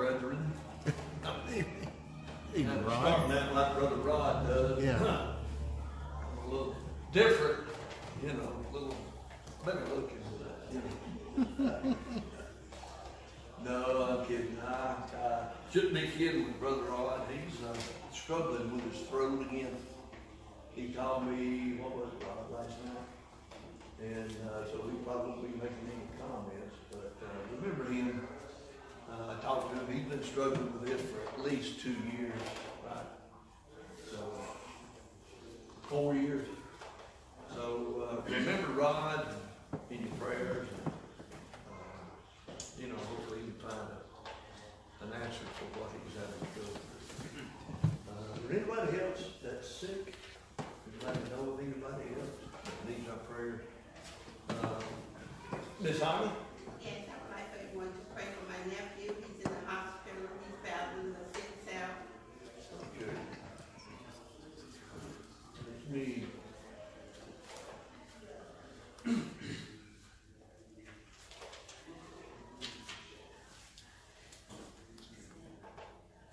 brethren. Hey, I'm Rod. starting that like Brother Rod does. Yeah. I'm a little different, you know, a little better looking than that, you know. No, I'm kidding. I shouldn't be kidding with Brother Rod. He's struggling with his throat again. He called me, what was it, Rod, last night? And so we probably won't be making any comments, but remember him. I talked to him. He's been struggling with this for at least 2 years, right? So 4 years. So remember Rod in your prayers. And, you know, hopefully you can find an answer for what he's having to go through. Is there anybody else that's sick? Anybody know of anybody else that needs our prayer? Miss Holly? Yes, I would like for everyone to pray for my nephew. He's in the hospital. He's battling a sick cell. Okay. Me.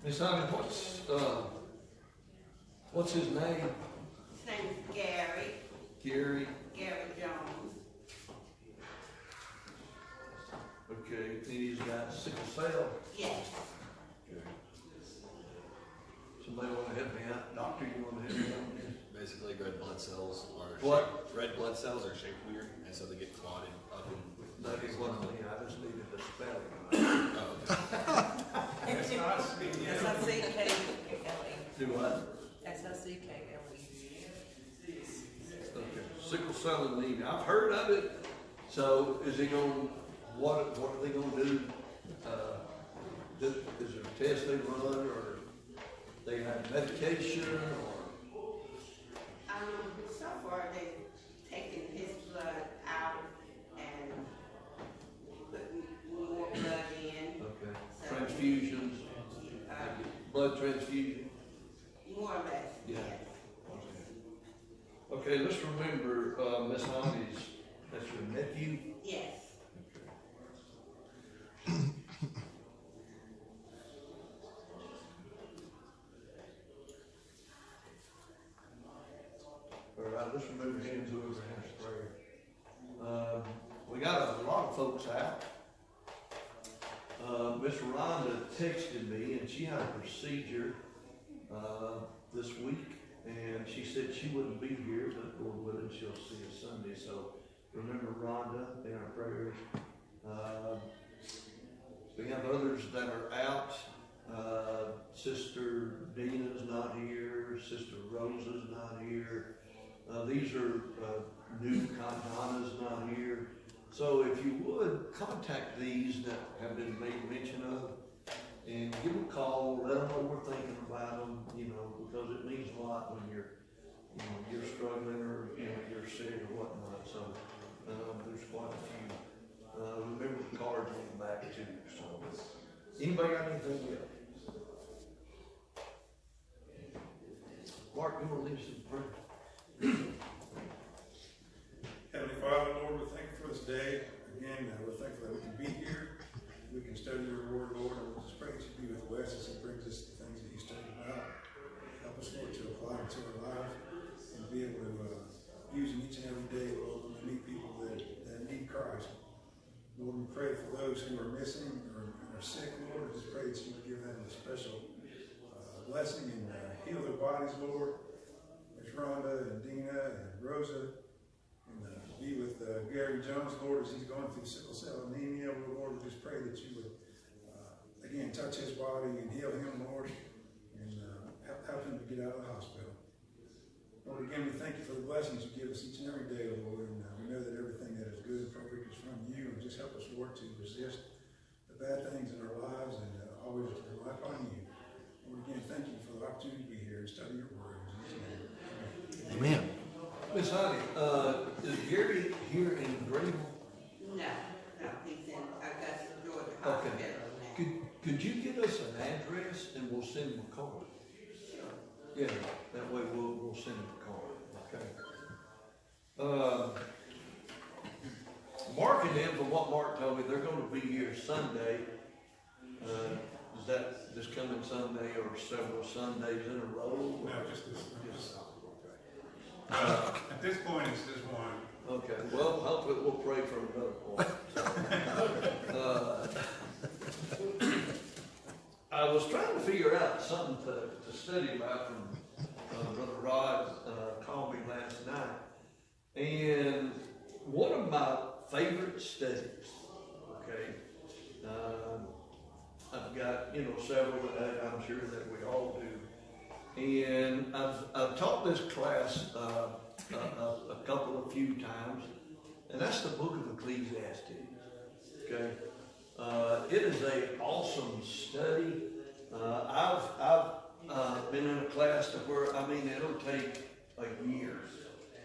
Miss Holly, what's his name? His name is Gary. Gary. Gary Jones. Okay, and he's got sickle cell. Yes. Okay. Somebody want to help me out? Doctor, you want to help me out on this? Basically, red blood cells are What? red blood cells are shaped weird, and so they get clotted up in. That is one of me. I just needed the spelling. Oh, okay. S-I-C-K-L-E. Do what? S-I-C-K-L-E. Okay. Sickle cell anemia. I've heard of it. So is he going? What are they going to do? Is there a test they run, or they have medication, or? So far they've taken his blood out and putting more blood in. Okay. So, Transfusions, blood transfusion. more or less, Yeah. yes. Okay, let's remember Miss Holly's. That's your nephew. Yes. All right, let's remove hands over hands prayer. We got a lot of folks out. Miss Rhonda texted me, and she had a procedure this week, and she said she wouldn't be here, but Lord willing, she'll see us Sunday. So remember Rhonda in our prayers. We have others that are out. Sister Dina's not here. Sister Rosa's not here. These are new. Kantana's not here. So if you would, contact these that have been made mention of and give them a call, let them know we're thinking about them, you know, because it means a lot when you're struggling or, you're sick or whatnot. So there's quite a few. Remember the cards on the back too. So anybody got anything else? Mark, you want to lead us in prayer? Heavenly Father, Lord, we're thankful for this day. Again, we're thankful that we can be here. We can study your word, Lord, and we just pray that you be with Wes as he brings us the things that you studied about. Help us, Lord, to apply them to our life and be able to use them each and every day, Lord, when we meet people that need Christ. Lord, we pray for those who are missing or are sick, Lord. I just pray that you would give them a special blessing and heal their bodies, Lord. There's Rhonda and Dina and Rosa. Be with Gary Jones, Lord, as he's going through sickle cell anemia. Lord, we just pray that you would, again, touch his body and heal him, Lord, and help him to get out of the hospital. Lord, again, we thank you for the blessings you give us each and every day, Lord, and we know that everything that is good and perfect is from you, and just help us, Lord, to resist the bad things in our lives and always rely upon you. Lord, again, thank you for the opportunity to be here and study your word. In Jesus' name. Amen. Miss Honey, is Gary here in Greenville? No, he's in Augusta, Georgia Okay. hospital now. Could you give us an address and we'll send him a card? Sure. Yeah, that way we'll send him a card. Okay. Mark and them, from what Mark told me, they're going to be here Sunday. Is that this coming Sunday or several Sundays in a row? No, just this. At this point, it's just one. Okay, well, hopefully we'll pray for another point. I was trying to figure out something to study about from Brother Rod called me last night. And one of my favorite studies, okay, I've got, several that I'm sure that we all do. And I've taught this class a few times, and that's the book of Ecclesiastes, okay? It is an awesome study. I've been in a class to where, it'll take a year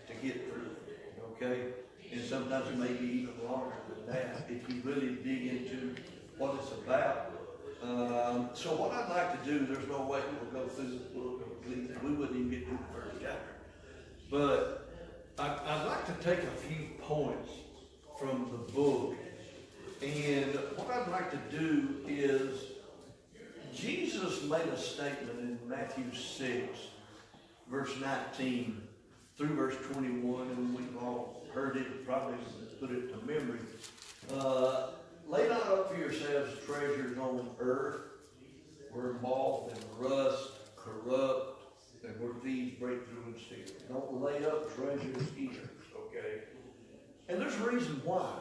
to get through it, okay? And sometimes maybe even longer than that if you really dig into what it's about. So what I'd like to do, there's no way we'll go through the book of Ecclesiastes. We wouldn't even get through the first chapter. But I'd like to take a few points from the book. And what I'd like to do is, Jesus made a statement in Matthew 6, verse 19 through verse 21, and we've all heard it, probably put it to memory. Lay not up for yourselves treasures on earth, where moth and rust corrupt, and where thieves break through and steal. Don't lay up treasures here, okay? And there's a reason why.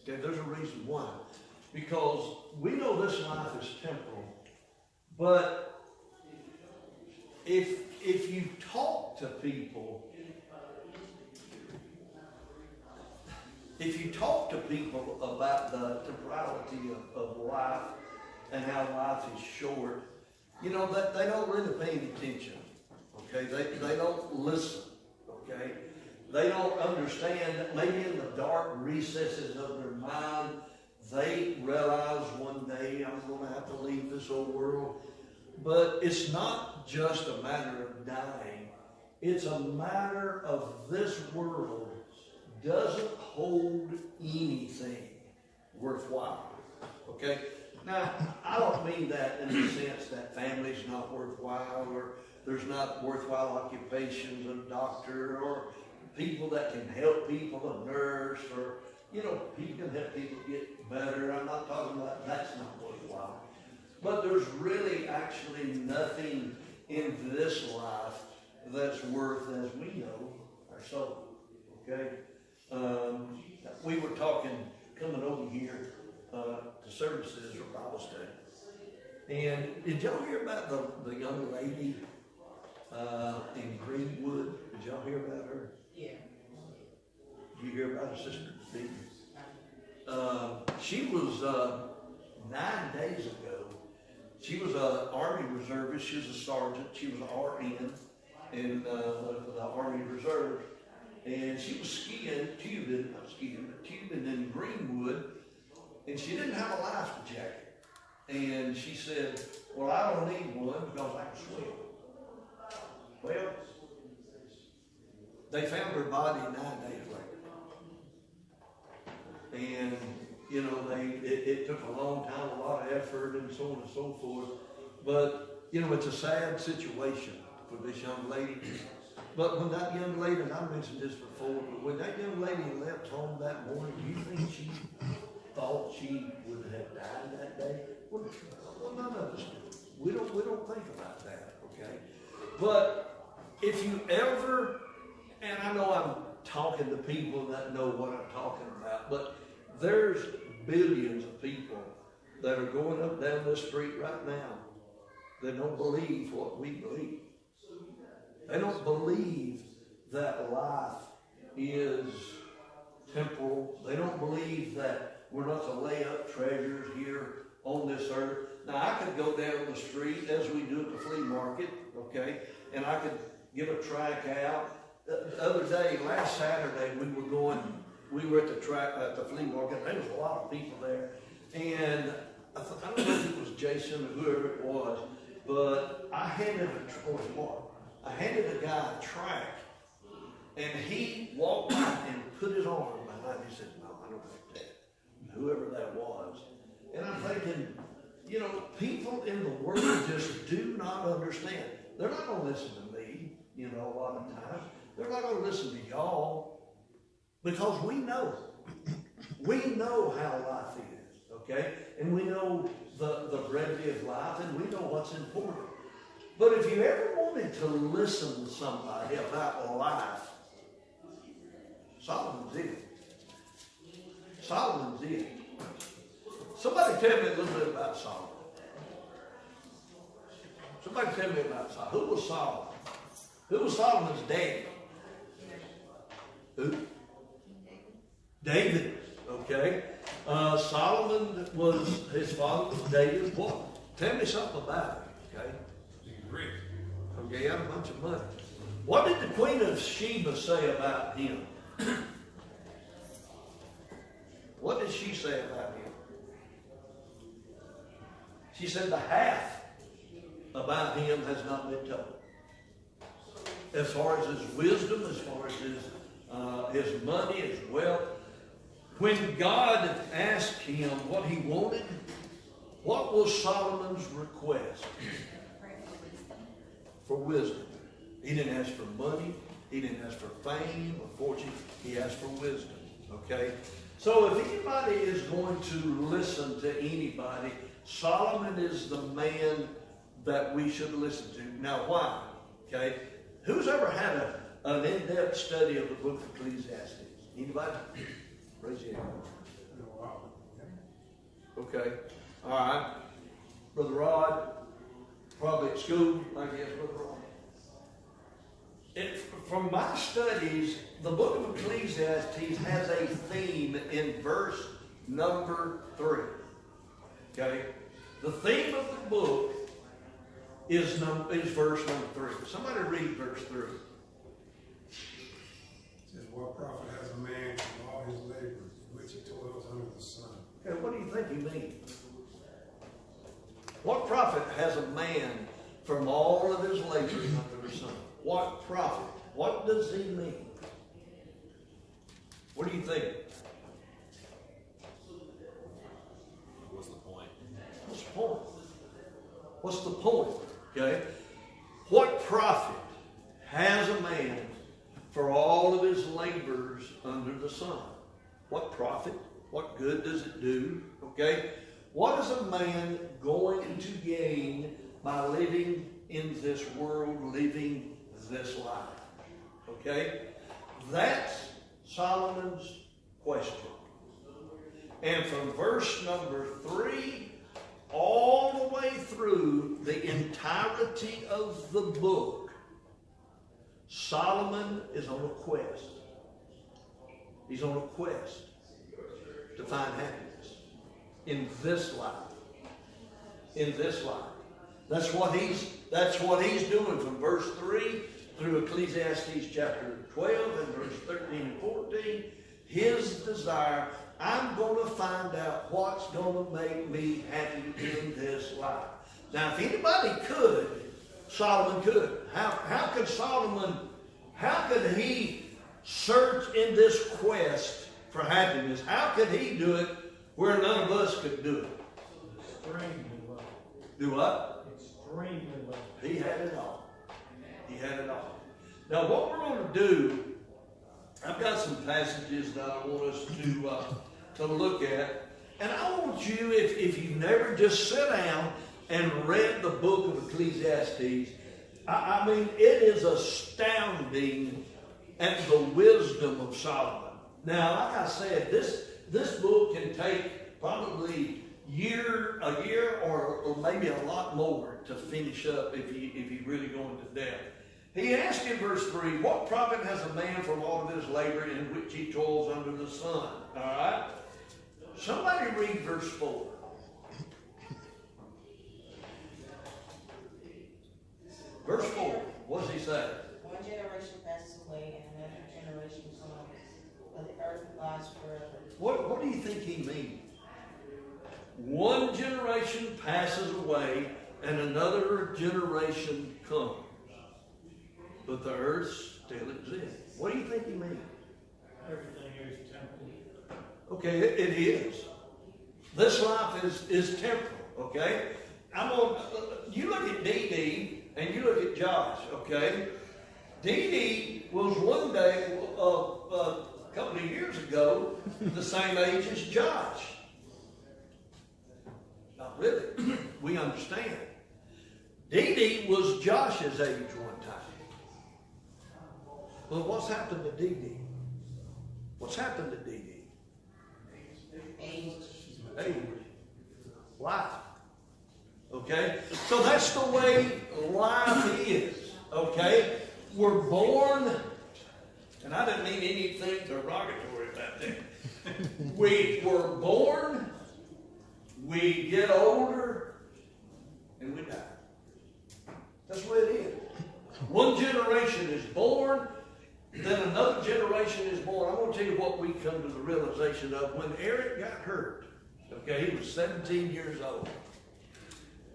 Okay, there's a reason why. Because we know this life is temporal, but if you talk to people, about the temporality of life and how life is short, that they don't really pay any attention. Okay, they don't listen. Okay, they don't understand that maybe in the dark recesses of their mind, they realize one day I'm going to have to leave this old world. But it's not just a matter of dying. It's a matter of this world doesn't hold anything worthwhile. Okay? Now, I don't mean that in the sense that family's not worthwhile, or there's not worthwhile occupations, a doctor, or people that can help people, a nurse, or, people can help people get better. I'm not talking about that's not worthwhile. But there's really actually nothing in this life that's worth, as we know, our soul. Okay? We were talking, coming over here to services or Bible study. And did y'all hear about the young lady in Greenwood? Did y'all hear about her? Yeah. Did you hear about her sister? She was 9 days ago. She was an Army reservist. She was a sergeant. She was an RN in the Army Reserve. And she was tubing in Greenwood, and she didn't have a life jacket. And she said, well, I don't need one because I can swim. Well, they found her body 9 days later. And, it took a long time, a lot of effort, and so on and so forth. But, it's a sad situation for this young lady. But when that young lady, and I mentioned this before, but when that young lady left home that morning, do you think she thought she would have died that day? Well, none of us do. We don't think about that, okay? But if you ever, and I know I'm talking to people that know what I'm talking about, but there's billions of people that are going up down this street right now that don't believe what we believe. They don't believe that life is temporal. They don't believe that we're not to lay up treasures here on this earth. Now, I could go down the street, as we do at the flea market, okay, and I could give a track out. The other day, last Saturday, we were at the track at the flea market. There was a lot of people there, and I don't know if it was Jason or whoever it was, but I handed a guy a track, and he walked by and put his arm behind me. He said, "No, I don't like that." Whoever that was, and I'm thinking, You know, people in the world just do not understand. They're not going to listen to me, you know, a lot of times. They're not going to listen to y'all because we know. We know how life is, okay? And we know the brevity of life, and we know what's important. But if you ever wanted to listen to somebody about life, Solomon's it. Solomon's it. Somebody tell me a little bit about Solomon. Somebody tell me about Solomon. Who was Solomon? Who was Solomon's daddy? Who? David. Okay. Solomon was, his father was David. What? Tell me something about him. Okay. He's rich. Okay, he had a bunch of money. What did the Queen of Sheba say about him? What did she say about him? She said the half about him has not been told. As far as his wisdom, as far as his money, his wealth. When God asked him what he wanted, what was Solomon's request? For wisdom. He didn't ask for money. He didn't ask for fame or fortune. He asked for wisdom. Okay? So if anybody is going to listen to anybody, Solomon is the man that we should listen to. Now, why? Okay? Who's ever had an in-depth study of the book of Ecclesiastes? Anybody? Raise your hand. Okay. All right. Brother Rod, probably at school, I guess, Brother Rod. From my studies, the book of Ecclesiastes has a theme in verse number 3. Okay? The theme of the book is verse number 3. Somebody read verse 3. It says, what profit has a man from all his labor, in which he toils under the sun? Okay, what do you think he means? What profit has a man from all of his labors under the sun? What profit? What does he mean? What do you think? What's the point? What's the point? What's the point? Okay? What profit has a man for all of his labors under the sun? What profit? What good does it do? Okay? What is a man going to gain by living in this world, living this life? Okay? That's Solomon's question. And from verse number 3 all the way through the entirety of the book, Solomon is on a quest. He's on a quest to find happiness in this life. In this life. That's what he's doing from verse 3 through Ecclesiastes chapter 12 and verse 13 and 14. His desire, I'm going to find out what's going to make me happy in this life. Now, if anybody could, Solomon could. How could he search in this quest for happiness? How could he do it where none of us could do it? Extremely low. Do what? Extremely low. He had it all. He had it all. Now, what we're going to do, I've got some passages that I want us to look at. And I want you, if you've never just sat down and read the book of Ecclesiastes, I mean, it is astounding at the wisdom of Solomon. Now, like I said, this book can take probably a year or maybe a lot more to finish up if you really go into depth. He asked in verse 3, what profit has a man from all of his labor in which he toils under the sun? All right? Somebody read verse 4. Verse 4, what does he say? One generation passes away and another generation comes, but the earth lies forever. What do you think he means? One generation passes away and another generation comes, but the earth still exists. What do you think he means? Everything is temporal. Okay, it is. This life is temporal, okay? You look at Dee Dee and you look at Josh, okay? Dee Dee was one day, a couple of years ago, the same age as Josh. Not really. We understand. Dee Dee was Josh's age one time. Well, what's happened to Dee Dee? What's happened to Dee Dee? Age. Age. Life. Okay? So that's the way life is. Okay? We're born, and I didn't mean anything derogatory about that. We were born, we get older, and we die. That's the way it is. One generation is born, then another generation is born. I want to tell you what we come to the realization of. When Eric got hurt, okay, he was 17 years old.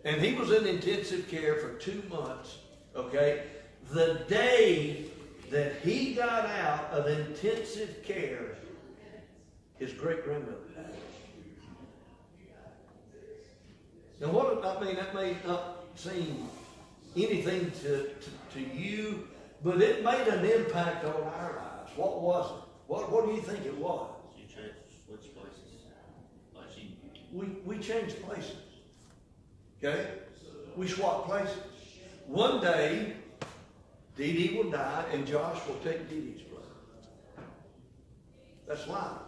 And he was in intensive care for 2 months, okay? The day that he got out of intensive care, his great-grandmother died. Now what, I mean, that may not seem anything to you, but it made an impact on our lives. What was it? What do you think it was? You switch places. Like she. We changed places. Okay? We swapped places. One day, Dee Dee will die and Josh will take Dee Dee's place. That's life.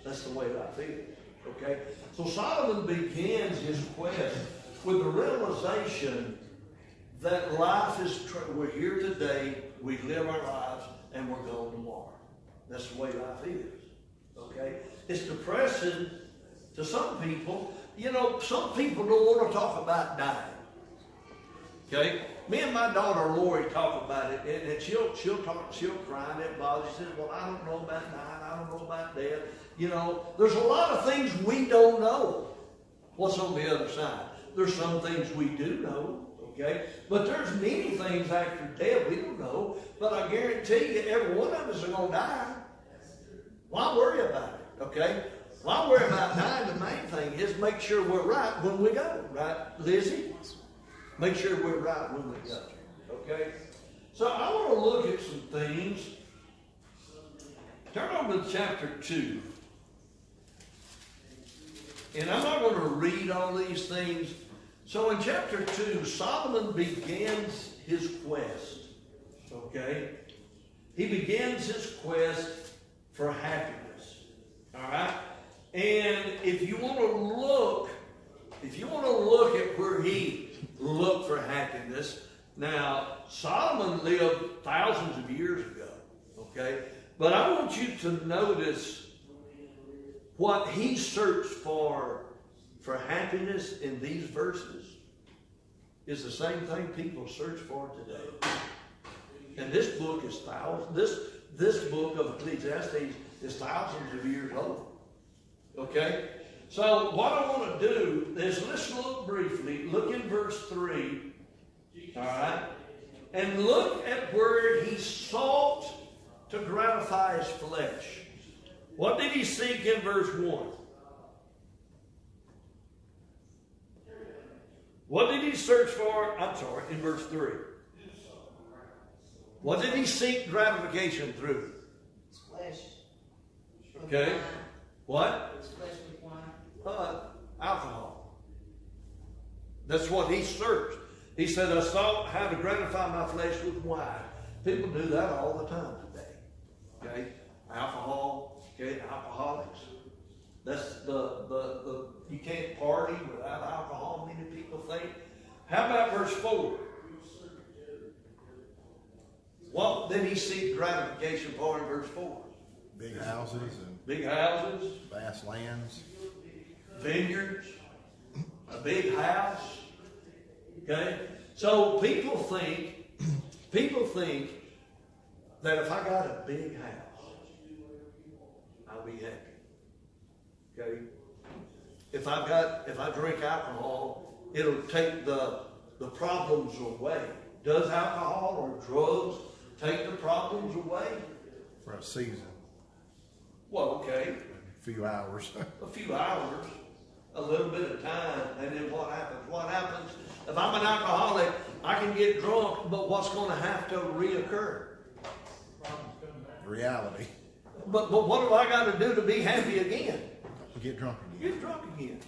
That's the way life is. Okay? So Solomon begins his quest with the realization that life is, we're here today, we live our lives, and we're gone tomorrow. That's the way life is. Okay? It's depressing to some people. You know, some people don't want to talk about dying. Okay? Me and my daughter Lori talk about it, and she'll cry, and it bothers her. She says, well, I don't know about dying, I don't know about death. You know, there's a lot of things we don't know. What's on the other side? There's some things we do know, okay? But there's many things after death we don't know. But I guarantee you, every one of us are going to die. Why worry about it, okay? Why worry about dying? The main thing is make sure we're right when we go, right, Lizzie? Make sure we're right when we go, okay? So I want to look at some things. Turn over to chapter 2. And I'm not going to read all these things. So in chapter 2, Solomon begins his quest, okay? He begins his quest for happiness, all right? And if you want to look at where he looked for happiness, now Solomon lived thousands of years ago, okay? But I want you to notice what he searched for happiness in these verses is the same thing people search for today. And this book is this book of Ecclesiastes is thousands of years old. Okay? So what I want to do is let's look briefly, look in verse 3, all right? And look at where he sought to gratify his flesh. What did he seek in verse 1? What did he search for? In verse 3. What did he seek gratification through? His flesh. Okay. Wine. What? His flesh with wine. Alcohol. That's what he searched. He said, I sought how to gratify my flesh with wine. People do that all the time today. Okay? Alcohol. Okay, alcoholics. That's the you can't party without alcohol, many people think. How about verse 4? What did he seek gratification for in verse 4? Big houses and Big houses, vast lands. vineyards, a big house. Okay? So people think that if I got a big house, I'll be happy. Okay? If I drink alcohol, it'll take the problems away. Does alcohol or drugs take the problems away? For a season. Well, okay. A few hours. A few hours. a little bit of time, and then what happens? What happens? If I'm an alcoholic, I can get drunk, but what's going to have to reoccur? Problems come back. Reality. But what do I got to do to be happy again? Get drunk again. Get drunk again.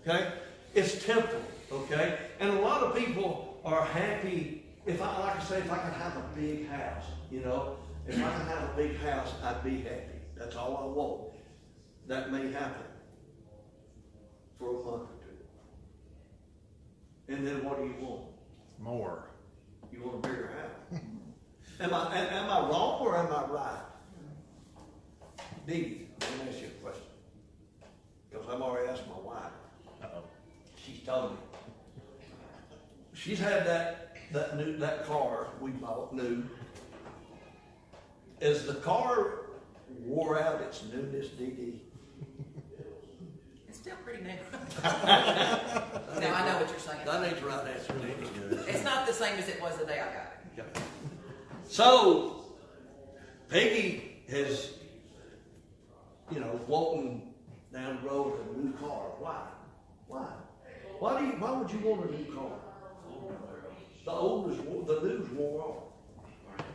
Okay? It's temporal. Okay? And a lot of people are happy. If I could have a big house, you know, if I could have a big house, I'd be happy. That's all I want. That may happen for a month or two. And then what do you want? More. You want a bigger house. Am I wrong or am I right? Dee, let me ask you a question. Because I've already asked my wife. Uh-oh. She's told me. She's had that car we bought new. As the car wore out its newness, Dee. It's still pretty new. No, I know what you're saying. That ain't the right answer, Dee. It's not the same as it was the day I got it. Okay. So, Peggy has, walking down the road in a new car. Why? Why would you want a new car? The new's wore off.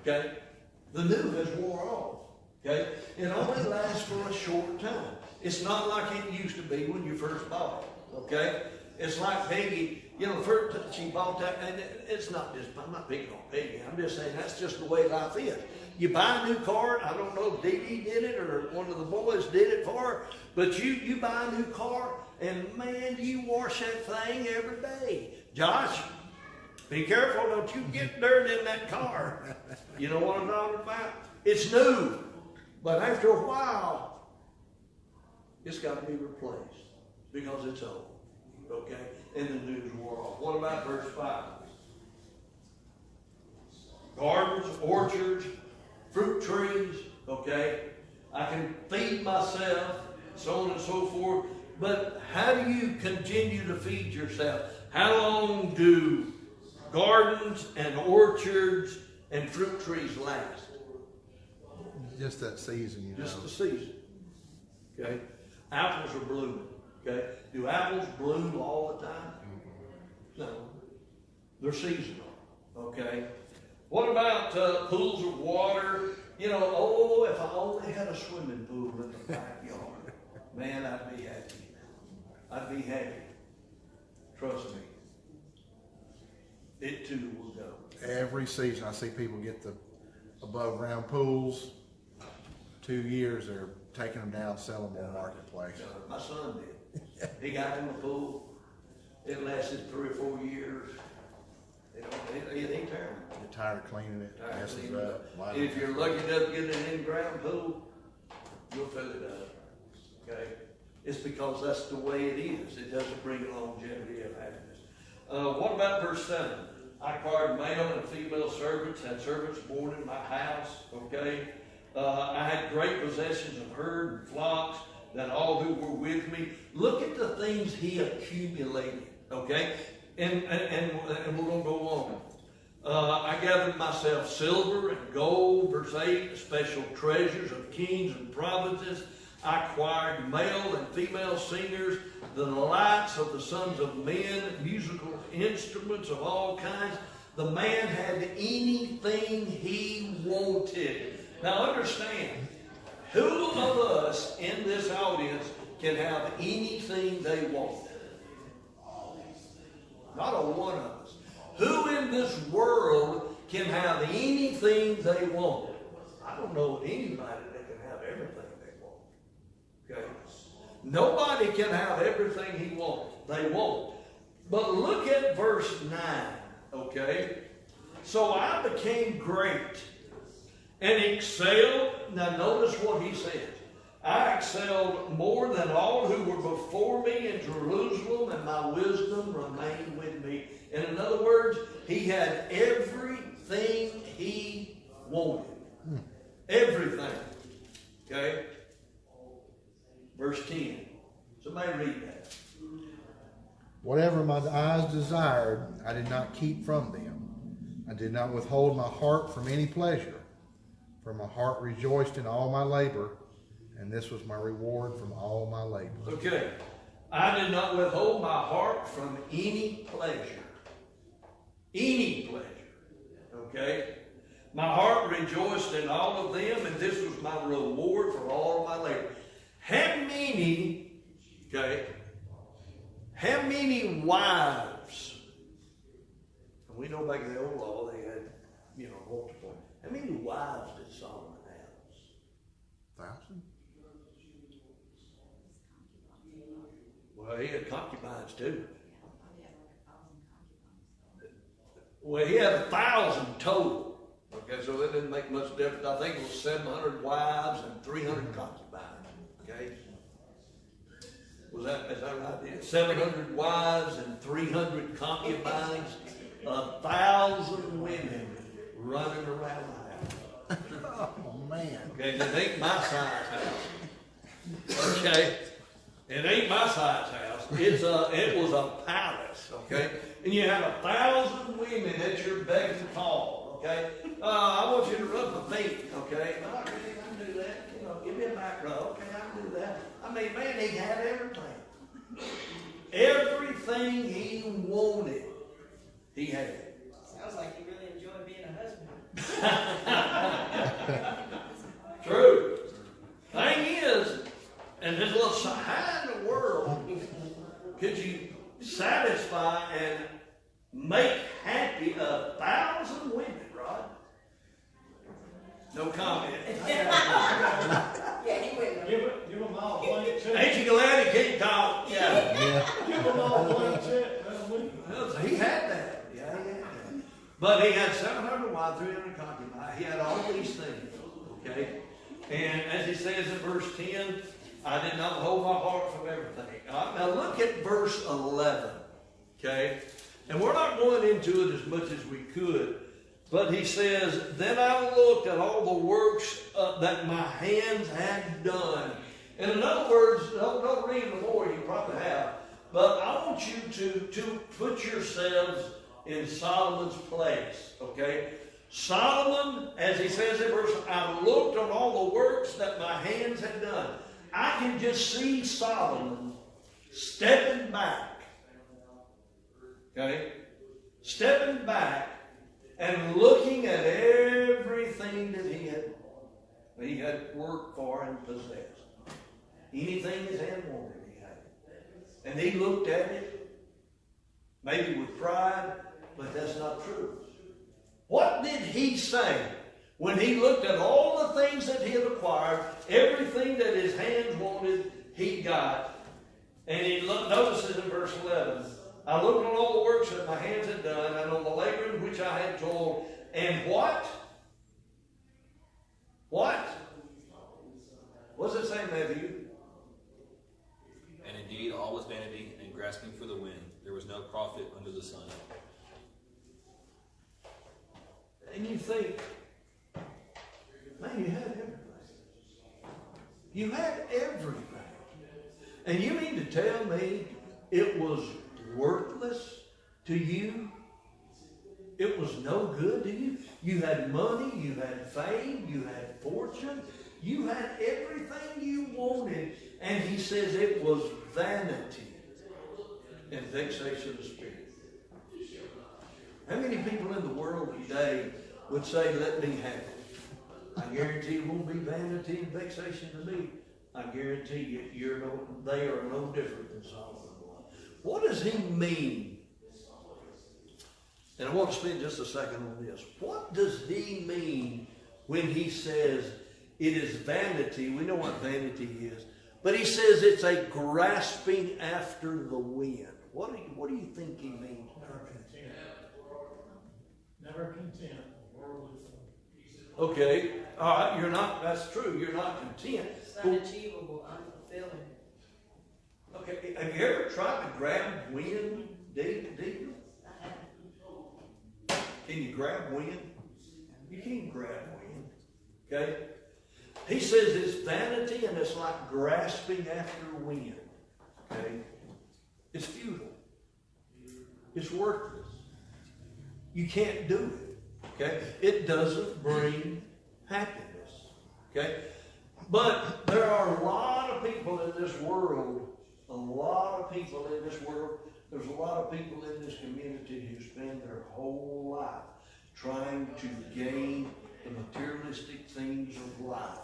Okay? The new has wore off. Okay? It only lasts for a short time. It's not like it used to be when you first bought it. Okay? It's like Peggy, first she bought that, and it's not just, I'm not picking on Peggy. I'm just saying that's just the way life is. You buy a new car, I don't know if Dee Dee did it or one of the boys did it for her, but you buy a new car, and man, you wash that thing every day. Josh, be careful, don't you get dirt in that car. You know what I'm talking about? It's new, but after a while, it's got to be replaced because it's old. Okay? And the news wore off. What about verse 5? Gardens, orchards, fruit trees, okay? I can feed myself, so on and so forth. But how do you continue to feed yourself? How long do gardens and orchards and fruit trees last? Just that season, you know. Just the season. Okay? Apples are blooming. Okay? Do apples bloom all the time? No. They're seasonal. Okay? What about pools of water? If I only had a swimming pool in the backyard, man, I'd be happy. I'd be happy. Trust me. It too will go. Every season I see people get the above ground pools. 2 years they're taking them down, selling them on the marketplace. My son did. He got him a pool. It lasted 3 or 4 years. It ain't terrible. Get tired of cleaning it, messes up. If you're lucky enough to get an in-ground pool, you'll fill it up. Okay? It's because that's the way it is. It doesn't bring longevity of happiness. What about verse 7? I acquired male and female servants, had servants born in my house. Okay? I had great possessions of herd and flocks, that all who were with me. Look at the things he accumulated. Okay? And we're going to go on. I gathered myself silver and gold, verse 8, special treasures of kings and provinces. I acquired male and female singers, the delights of the sons of men, musical instruments of all kinds. The man had anything he wanted. Now understand, who of us in this audience can have anything they want? Not a one of us. Who in this world can have anything they want? I don't know anybody that can have everything they want. Okay? Nobody can have everything they want. But look at verse 9. Okay? So I became great and excelled. Now notice what he says. I excelled more than all who were before me in Jerusalem, and my wisdom remained with me. And in other words, he had everything he wanted. Everything. Okay? Verse 10. Somebody read that. Whatever my eyes desired, I did not keep from them. I did not withhold my heart from any pleasure. For my heart rejoiced in all my labor, and this was my reward from all my labor. Okay. I did not withhold my heart from any pleasure. Any pleasure. Okay? My heart rejoiced in all of them, and this was my reward for all of my labor. How many, okay, how many wives, and we know back in the old law they had, multiple. How many wives did Solomon have? 1,000? Well, he had concubines too. Well, he had 1,000 total. Okay, so that didn't make much difference. I think it was 700 wives and 300 concubines. Okay, is that right? 700 wives and 300 concubines, 1,000 women running around the house. Oh, man. Okay, it ain't my size house. Okay, it ain't my size house. It was a palace. Okay, and you had 1,000 women at your beck and call. Okay, I want you to rub my feet. Okay, no, I can do that. Give me a back rub. Okay, I can do that. I mean, man, he had everything. Everything he wanted, he had. Sounds like you really enjoy being a husband. True. Thing is, and this little how in the world could you satisfy and make happy 1,000 women, Rod? No comment. Yeah, he went. Give them all a blank check. Ain't you glad he can't talk? Yeah. Give them all a blank check. Let them win. Well, he had that. Yeah, he had that. But he had 700 wives, 300 concubines. He had all these things. Okay? And as he says in verse 10, I did not hold my heart from everything. Now look at verse 11. Okay? And we're not going into it as much as we could. But he says, then I looked at all the works that my hands had done. And in other words, don't read the more, you probably have. But I want you to put yourselves in Solomon's place. Okay? Solomon, as he says in verse, I looked on all the works that my hands had done. I can just see Solomon stepping back. Okay? Stepping back and looking at everything that he had worked for and possessed. Anything his hand wanted, he had it. And he looked at it, maybe with pride, but that's not true. What did he say when he looked at all the things that he had acquired, everything that his hands wanted, he got? And he notices in verse 11, I looked on all the works that my hands had done, and on the labor in which I had toiled, and what? What? What's it say, Matthew? And indeed, all was vanity and grasping for the wind. There was no profit under the sun. And you think, man, you had everything. You had everything. And you mean to tell me it was worthless to you? It was no good to you? You had money, you had fame, you had fortune, you had everything you wanted, and he says it was vanity and vexation of spirit. How many people in the world today would say, let me have it? I guarantee it won't be vanity and vexation to me. I guarantee you, they are no different than Solomon was. What does he mean? And I want to spend just a second on this. What does he mean when he says it is vanity? We know what vanity is. But he says it's a grasping after the wind. What do you think he means? Never content. Worldly things. Okay. All right. You're not, that's true. You're not content. It's unachievable, unfulfilling. Okay. Have you ever tried to grab wind deep? I haven't. Can you grab wind? You can't grab wind. Okay? He says it's vanity and it's like grasping after wind. Okay? It's futile. It's worthless. You can't do it. Okay? It doesn't bring happiness. Okay? But there are a lot of people in this world, a lot of people in this world, there's a lot of people in this community who spend their whole life trying to gain the materialistic things of life.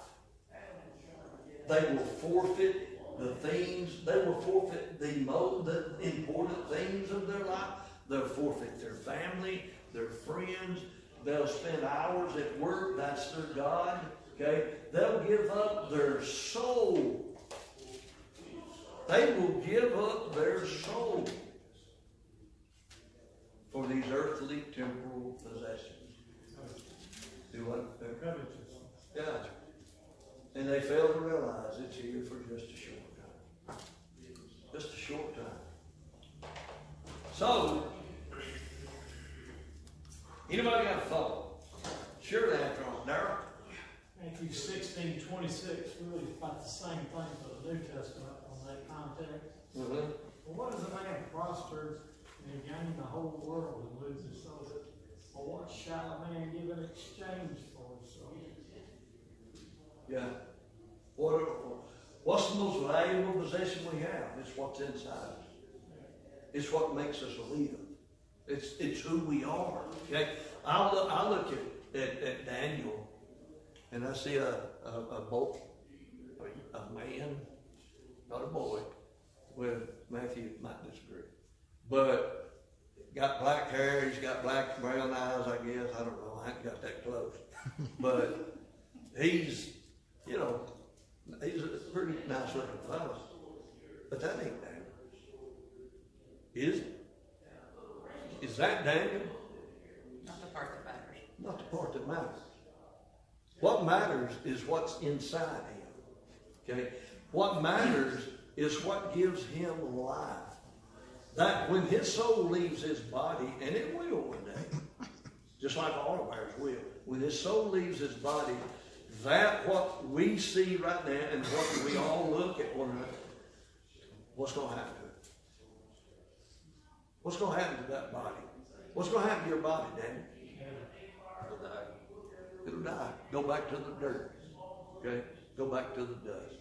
They will forfeit the things, they will forfeit the important things of their life. They'll forfeit their family, their friends. They'll spend hours at work, that's their God. Okay? They'll give up their soul. They will give up their soul for these earthly, temporal possessions. Do what? Covetousness. Yeah. And they fail to realize it's here for just a short time. Just a short time. So, anybody got a thought? Sure, the answer on Darrell. Matthew 16:26, really about the same thing for the New Testament on that context. Mm-hmm. Well, what does a man prosper and he gain the whole world and lose his soul? Or what shall a man give in exchange for his soul? Yeah. What's the most valuable possession we have? It's what's inside us. It's what makes us live. It's who we are. Okay? I look at Daniel, and I see a man, not a boy, with Matthew might disagree, but got black hair. He's got black brown eyes. I guess I don't know. I haven't got that close, but he's he's a pretty nice looking fellow. But that ain't Daniel. Is it? Is that Daniel? Not the part that matters. Not the part that matters. What matters is what's inside him. Okay? What matters is what gives him life. That when his soul leaves his body, and it will one day, just like all of ours will, when his soul leaves his body, that what we see right now and what we all look at one another, what's going to happen to it? What's going to happen to that body? What's going to happen to your body, Danny? It'll die. It'll die. Go back to the dirt. Okay? Go back to the dust.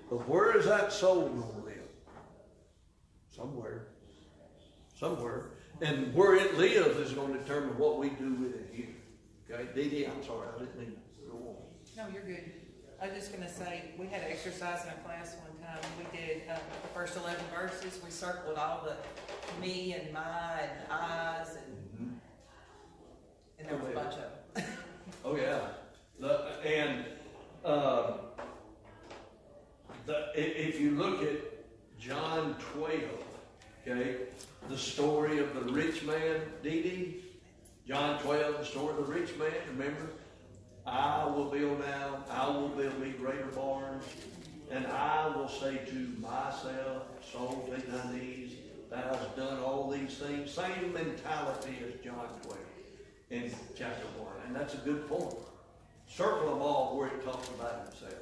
But where is that soul going to live? Somewhere. Somewhere. And where it lives is going to determine what we do with it here. Okay? Dee Dee, I'm sorry. I didn't mean to go on. No, you're good. I was just going to say, we had an exercise in a class one time. We did the first 11 verses. We circled all the me and my and I's, and there was a bunch of them. Oh, yeah. If you look at John 12, okay, the story of the rich man, Dee Dee, John 12, the story of the rich man, remember? I will build me greater barns, and I will say to myself, soul, take thy knees, thou hast done all these things. Same mentality as John 12 in chapter 1, and that's a good point. Circle them all where it talks about himself.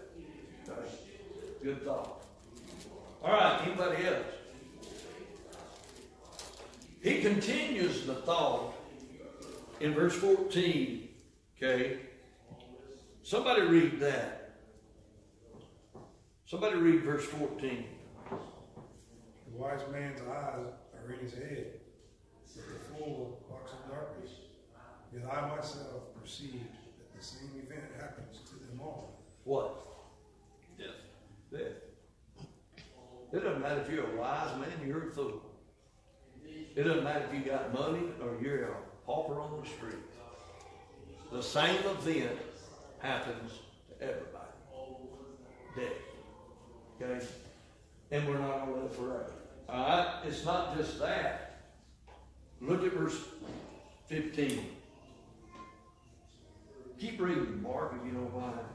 Okay? Good thought. All right, anybody else? He continues the thought in verse 14, okay? Somebody read that. Somebody read verse 14. The wise man's eyes are in his head, but the fool walks in darkness. Yet I myself perceived that the same event happens to them all. What? Death. Death. It doesn't matter if you're a wise man, you're a fool. It doesn't matter if you got money or you're a pauper on the street. The same event happens to everybody. Death. Okay? And we're not going to live forever. Alright? It's not just that. Look at verse 15. Keep reading, Mark, if you don't mind.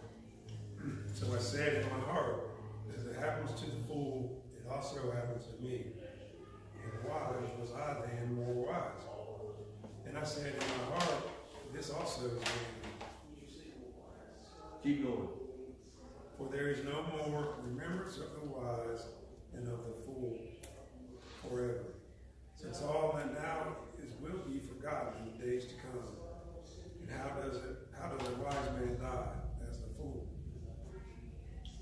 So I said in my heart, as it happens to the fool, it also happens to me. And wise was I then more wise. And I said in my heart, this also is me. Keep going. For there is no more remembrance of the wise and of the fool forever. Since all that now is will be forgotten in the days to come. And how does a wise man die as the fool?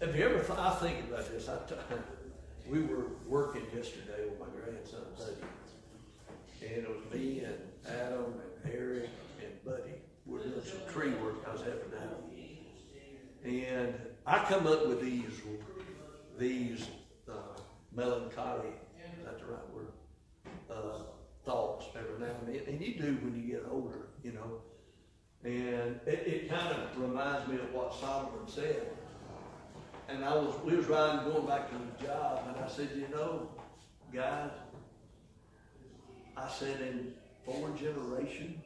Have you ever I think about this. we were working yesterday with my grandson Buddy, and it was me and Adam and Eric and Buddy. We're doing some tree work. I was helping out, and I come up with these melancholy, is that the right word? Thoughts every now and then, and you do when you get older, you know. And it kind of reminds me of what Solomon said. And we was riding, going back to the job, and I said, you know, guys, I said in 4 generations,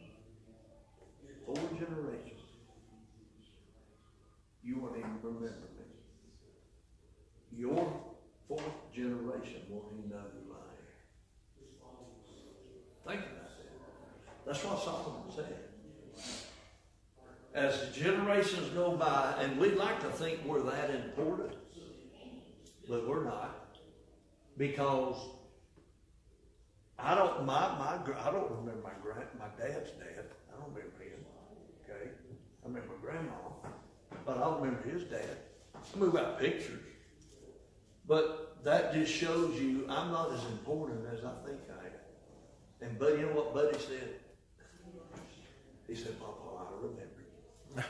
you won't even remember me. Your 4th generation won't even know who I am. Think about that. That's what Solomon said. As the generations go by, and we'd like to think we're that important, but we're not, because I don't remember my dad's dad. I don't remember him. Okay, I remember grandma, but I don't remember his dad. I mean, we got pictures, but that just shows you I'm not as important as I think I am. And Buddy, you know what Buddy said? He said, "Papa, I remember you." I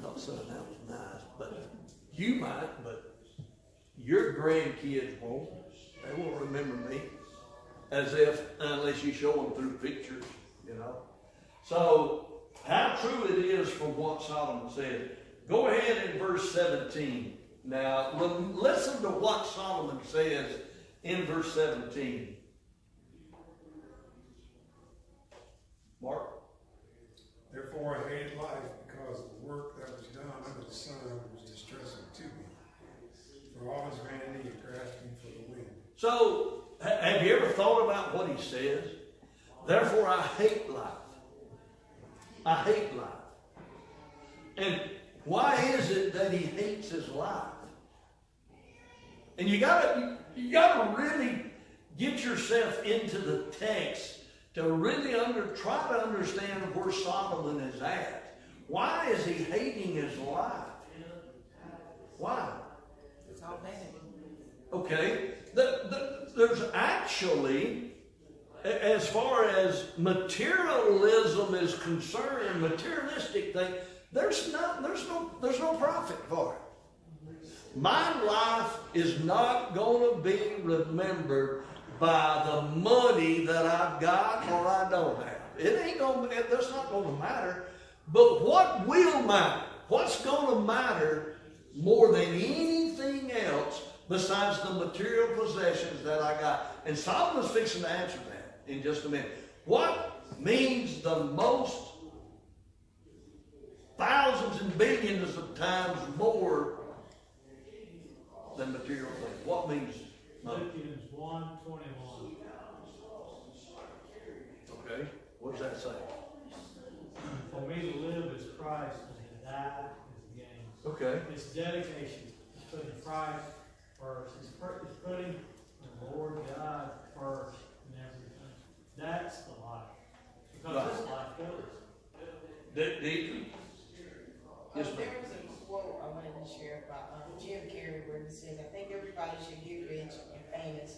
thought, son, that was nice, but you might, but your grandkids won't. They won't remember me, unless you show them through pictures, you know. So, how true it is from what Solomon said. Go ahead in verse 17. Now, listen to what Solomon says in verse 17. Mark? Therefore I hated life, because the work that was done under the sun was distressing to me. For all his vanity and grasping for the wind. So, have you ever thought about what he says? Therefore I hate life. I hate life. And why is it that he hates his life? And you gotta really get yourself into the text to really try to understand where Solomon is at. Why is he hating his life? Why? It's all vanity. Okay, there's actually, as far as materialism is concerned, and materialistic thing, there's no profit for it. My life is not going to be remembered by the money that I've got or I don't have. That's not going to matter. But what will matter? What's going to matter more than anything else besides the material possessions that I got? And Solomon's fixing to answer that in just a minute. What means the most, thousands and billions of times more than material things? What means money? Philippians 1:21. Okay, what does that say? For me to live is Christ, and to die is gain. Okay. It's dedication. It's putting Christ first. It's putting the Lord God first in everything. That's the life. Because this life goes. Deacon? Yes, ma'am. There was a quote I wanted to share about Jim Carrey where he says, I think everybody should get rich and famous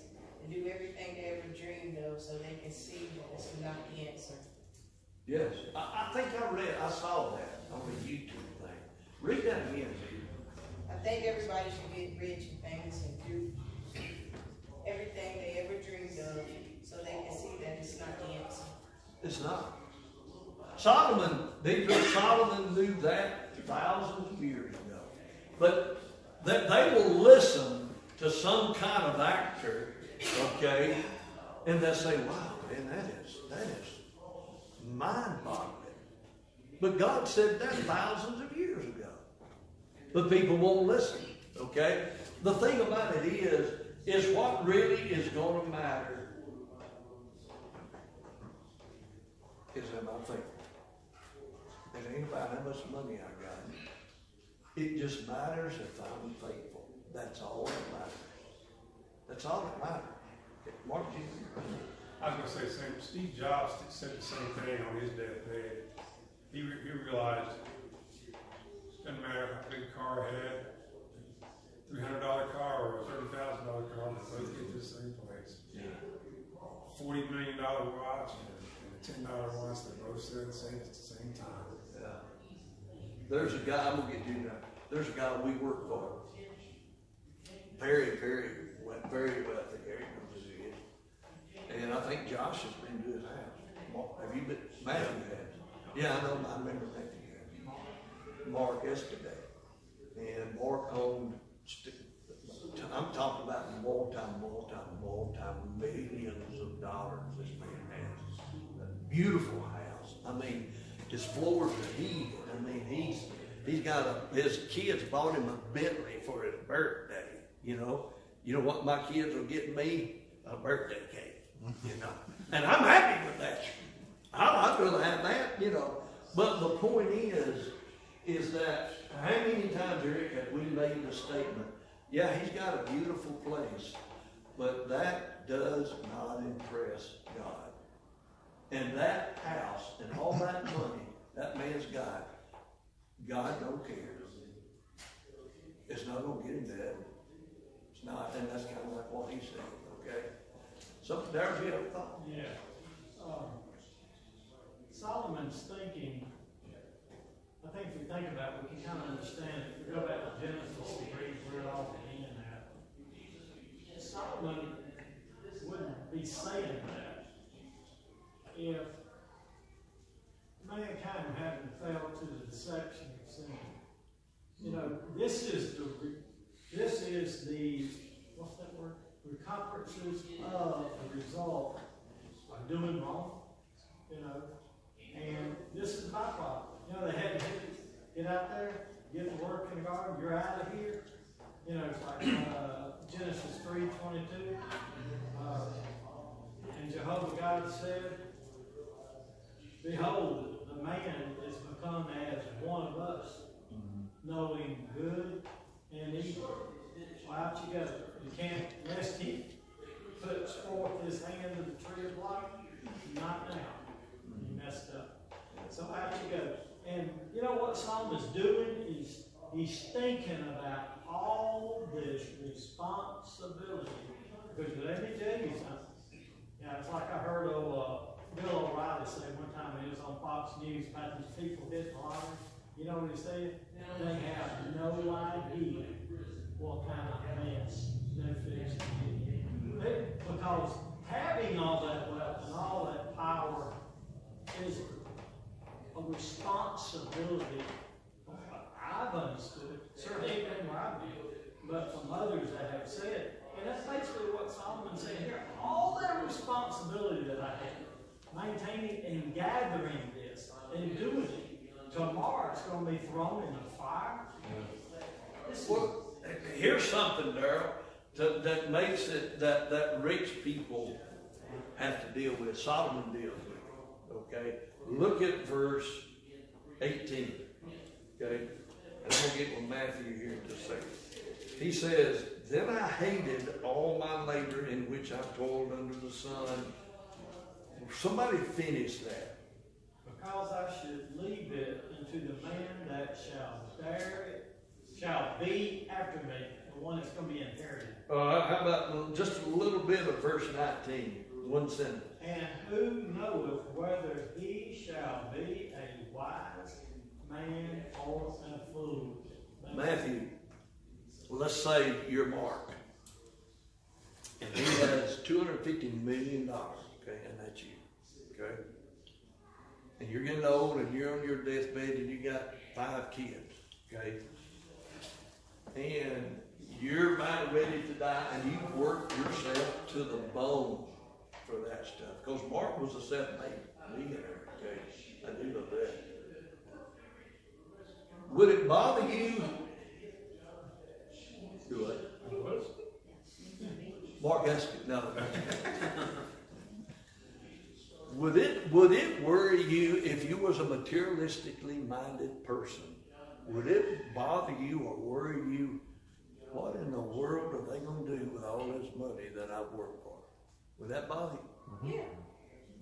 and do everything they ever dreamed of so they can see that it's not the answer. Yes. I think I saw that on the YouTube thing. Read that again, Peter. I think everybody should get rich and famous and do everything they ever dreamed of so they can see that it's not the answer. It's not. Solomon knew that thousands of years ago. But they will listen to some kind of actor, okay, and they'll say, wow, man, that is mind-boggling. But God said that thousands of years ago. But people won't listen, okay? The thing about it is what really is going to matter is am I faithful? It ain't about how much money I got. It just matters if I'm faithful. That's all that matters. That's all that matters. Mark, I was going to say the same. Steve Jobs said the same thing on his deathbed. He realized it doesn't matter how big a car he had, $300 car or a $30,000 car, they both the same place. Yeah. $40 million watch and a $10 watch, they both said the same at the same time. Yeah. There's a guy, I'm gonna get you now. There's a guy we work for. Very, very wealthy. Gary knows who he is. And I think Josh has been to his house. Have you been? Matthew has. Yeah, I know. I remember Matthew has. Mark yesterday. And Mark owned, I'm talking about multi millions of dollars this man has. A beautiful house. I mean, his floors are heated. I mean, he's got his kids bought him a Bentley for his birthday. You know what my kids will get me? A birthday cake. You know, and I'm happy with that. I'd rather have that. You know, but the point is that how many times, Eric, have we made the statement? Yeah, he's got a beautiful place, but that does not impress God. And that house and all that money that man's got, God don't care. It's not going to get him to heaven. It's not, and that's kind of like what he said, okay? Something there, you have a thought? Yeah. Solomon's thinking, I think if we think about it, we can kind of understand it. If we go back to Genesis and read where it all began at, Solomon wouldn't be saying that if mankind hadn't fell to the deception of sin. You know, this is the what's that word? Recompenses of the result of doing wrong. You know, and this is the byproduct. You know, they had to get out there, get to work in the garden. You're out of here. You know, it's like Genesis 3:22. And Jehovah God said, "Behold, the man is become as one of us, knowing good and evil." Well, out you go. You can't, unless he puts forth his hand to the tree of life. Not now. You messed up. So out you go. And you know what Solomon's doing? He's thinking about all this responsibility. Because let me tell you something. Yeah, it's like I heard Bill O'Reilly say one time when he was on Fox News about these people hitting lottery. You know what he said? They have no idea what kind of mess they're fixing to get in. Because having all that wealth and all that power is a responsibility. I've understood, certainly ain't been where I've been, but from others that have said, and that's basically what Solomon's saying here. All that responsibility that I have, maintaining and gathering this and doing it, tomorrow it's going to be thrown in the fire. Well, here's something, Darrell, that makes it that rich people have to deal with. Solomon deals with. Okay, look at verse 18. Okay, and I'm gonna get with Matthew here in just a second. He says, "Then I hated all my labor in which I toiled under the sun." Somebody finish that. Because I should leave it unto the man that shall bear it, shall be after me, the one that's going to be inherited. How about just a little bit of verse 19, one sentence. And who knoweth whether he shall be a wise man or a fool? Matthew, let's say you're Mark, and he has $250 million, okay, and that's you, okay? And you're getting old, and you're on your deathbed, and you got 5 kids, okay? And you're about ready to die, and you've worked yourself to the bone for that stuff. Because Mark was a self-made millionaire, okay? I do know that. Would it bother you? Do it. Mark Gaskin, no. Would it worry you if you was a materialistically minded person? Would it bother you or worry you? What in the world are they going to do with all this money that I've worked for? Would that bother you? Yeah.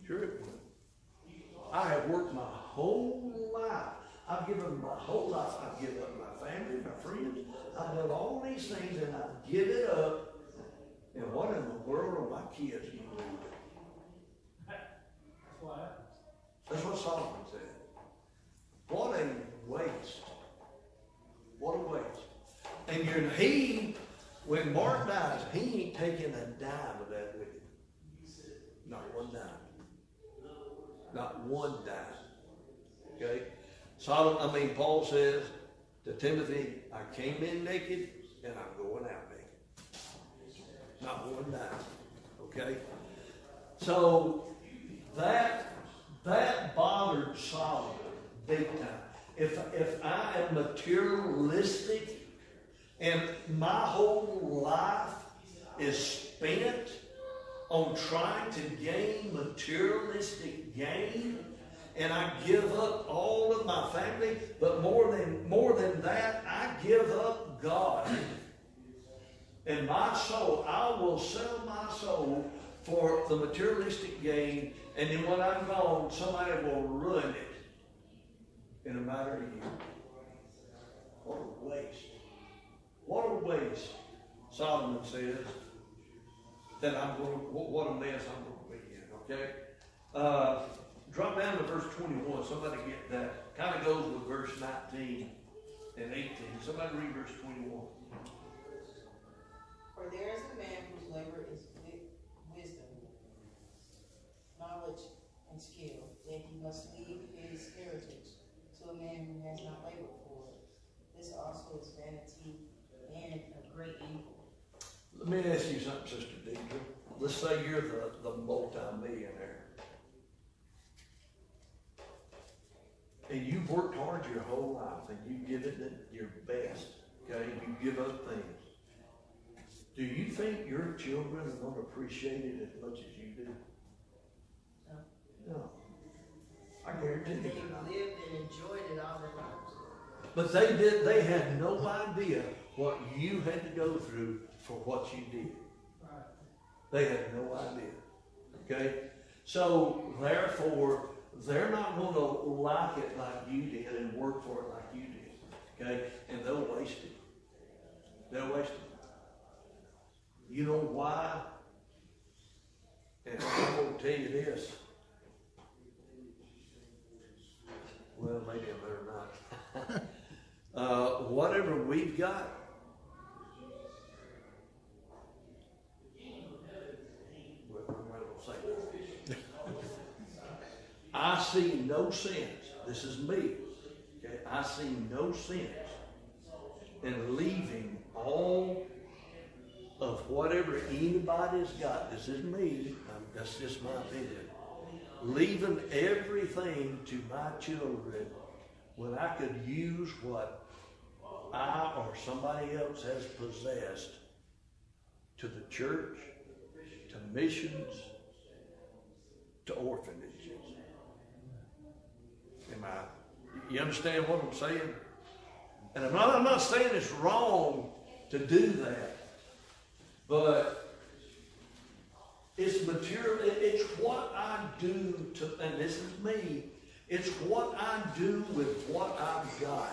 Sure it would. I have worked my whole life. I've given my whole life. I've given up my family, my friends. I've done all these things and I give it up. And what in the world kids and you lose it. That's what happens. That's what Solomon said. What a waste. What a waste. And when Mark dies, he ain't taking a dime of that with him. Not one dime. Not one dime. Okay? Paul says to Timothy, I came in naked and I'm going out naked. Not one dime. Okay? So that bothered Solomon big time. If I am materialistic and my whole life is spent on trying to gain materialistic gain, and I give up all of my family, but more than that, I give up God and my soul. I will sell my soul for the materialistic gain, and then when I'm gone, somebody will ruin it in a matter of years. What a waste. What a waste. Solomon says that what a mess I'm going to be in, okay? Drop down to verse 21. Somebody get that. Kind of goes with verse 19 and 18. Somebody read verse 21. For there is a man whose labor is wisdom, knowledge, and skill, yet he must leave his heritage to a man who has not labored for it. This also is vanity and a great evil. Let me ask you something, Sister Deidre. Let's say you're the multi-millionaire. And you've worked hard your whole life, and you've given it your best, okay? You give up things. Do you think your children are going to appreciate it as much as you do? No. I guarantee you. They've lived and enjoyed it all their lives. But they had no idea what you had to go through for what you did. Right. They had no idea. Okay? So, therefore, they're not going to like it like you did and work for it like you did. Okay? And they'll waste it. They'll waste it. You know why? And I'm going to tell you this. Well, maybe I better not. Whatever we've got, well, I'm not going to say that. I see no sense. This is me. Okay? I see no sense in leaving all of whatever anybody's got. This is me. That's just my opinion. Leaving everything to my children when I could use what I or somebody else has possessed to the church, to missions, to orphanages. You understand what I'm saying? And I'm not saying it's wrong to do that, but it's material. It's what I do to, and this is me. It's what I do with what I've got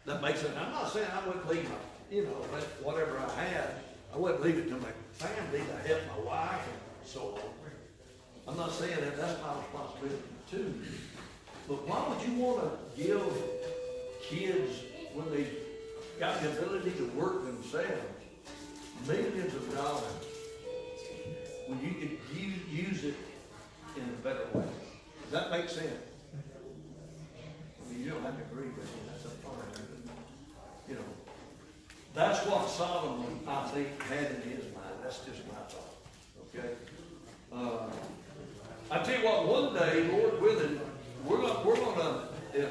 that makes it. I'm not saying I wouldn't leave my, whatever I had. I wouldn't leave it to my family to help my wife and so on. I'm not saying that that's my responsibility too. But why would you want to give kids, when they got the ability to work themselves, millions of dollars when you could use it in a better way? Does that make sense? I mean, you don't have to agree with me. That's a fine. That's what Solomon, I think, had in his mind. That's just my thought. Okay? I tell you what, one day, Lord willing, we're gonna if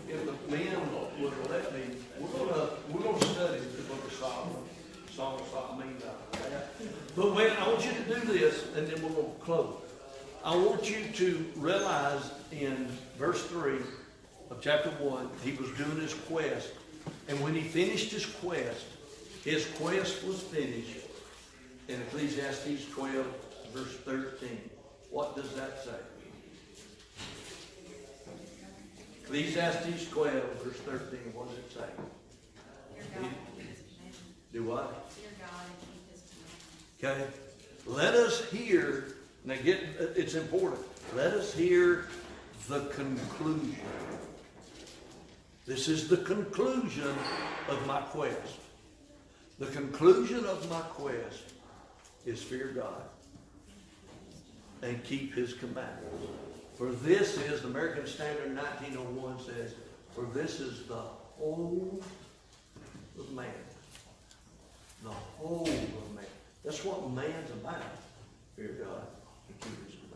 the men would let me, we're gonna study the book of Solomon. Song of Solomon. But when I want you to do this, and then we're gonna close. I want you to realize in verse 3 of chapter 1, he was doing his quest. And when he finished his quest was finished in Ecclesiastes 12, verse 13. What does that say? Ecclesiastes 12, verse 13. What does it say? Your God and keep his commandments. Do what? Fear God and keep his commandments. Okay. Let us hear, now it's important, let us hear the conclusion. This is the conclusion of my quest. The conclusion of my quest is fear God and keep His commandments. For this is, the American Standard 1901 says, for this is the whole of man. The whole of man. That's what man's about. Fear God and keep His commandments.